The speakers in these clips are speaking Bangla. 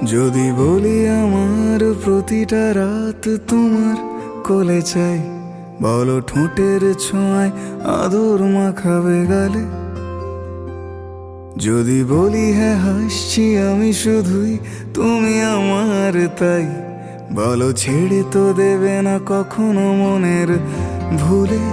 যদি বলি আমার প্রতিটা রাত তোমার কোলে চাই, বলো ঠোঁটের ছোঁয়ায় আদর মাখাবে গালে। যদি বলি হ্যাঁ হাসছি আমি শুধুই, তুমি আমার তাই, বলো ছেড়ে তো দেবে না কখনো মনের ভুলে।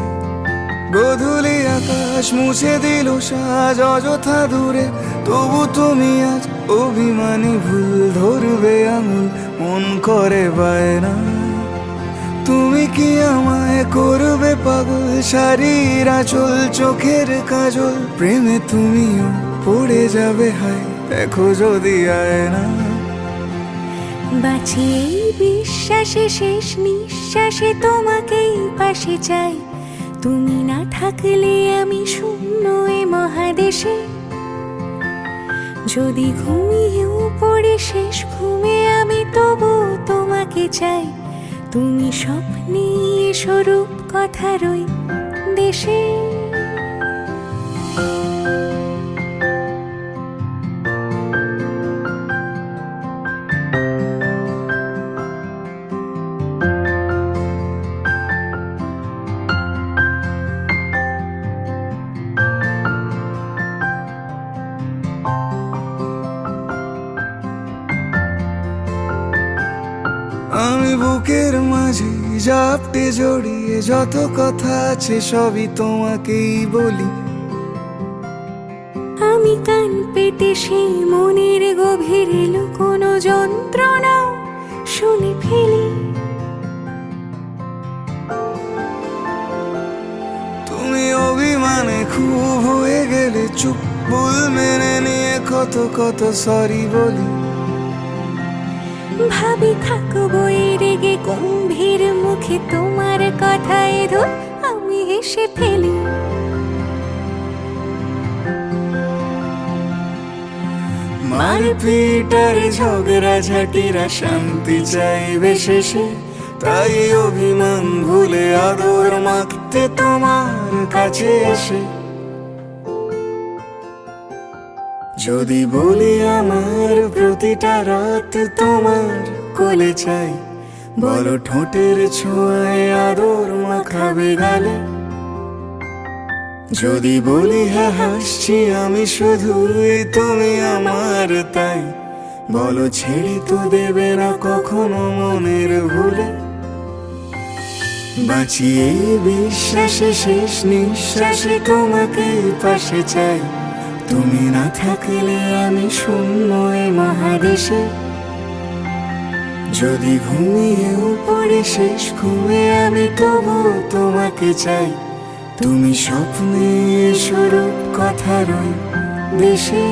গোধূলি আকাশ মুছে দিল সাজ অযথা দূরে, তবু তুমি আজ অভিমানী ভুল ধরবে আঙুল, মন করে বায়না। তুমি কি আমায় করবে পাগল, শাড়ির আঁচল চোখের কাজল, প্রেমে তুমিও পড়ে যাবে হায় দেখো যদি আয়না। বাঁচি এই বিশ্বাসে শেষ নিঃশ্বাসে তোমাকেই পাশে চাই, তুমি না থাকলে আমি শূন্য এ মহাদেশে। যদি ঘুমিয়েও পড়ে শেষ ঘুমে আমি তবু তোমাকে চাই, তুমি স্বপ্নে স্বরূপ কথার ওই দেশে। আমি বুকের মাঝে জাপটে জড়িয়ে যত কথা আছে সবই তোমাকেই বলি। আমি কান পেতে সেই মনের গভীরে লুকোনো যন্ত্রণাও শুনে ফেলি। তুমি অভিমানে খুব হয়ে গেলে চুপ, ভুল মেনে নিয়ে কত কত সরি বলি। ভাবি থাকবো এই রেগে গম্ভীর মুখে তোমার কথায় ধর আমি হেসে ফেলি। মারপিট আর ঝগড়া ঝাঁটিরা শান্তি চাইবে শেষে, তাই অভিমান ভুলে আদর মাখতে তোমার কাছে এসে। যদি বলি আমার প্রতিটা রাত তোমার কোলে চাই, বলো ঠোঁটের ছোঁয়ায় আদর মাখাবে গালে। যদি বলি হ্যাঁ হাসছি আমি শুধুই, তুমি আমার তাই, বলো ছেড়ে তো দেবে না কখনো মনের ভুলে। বাঁচি এই বিশ্বাসে শেষ নিঃশ্বাসে তোমাকে পাশে চাই, তুমি না থাকলে আমি শূন্য এ মহাদেশে। যদি ঘুমিয়েও পড়ে শেষ ঘুমে আমি তবু তোমাকে চাই, তুমি স্বপ্নে স্বরূপ কথার ওই দেশে।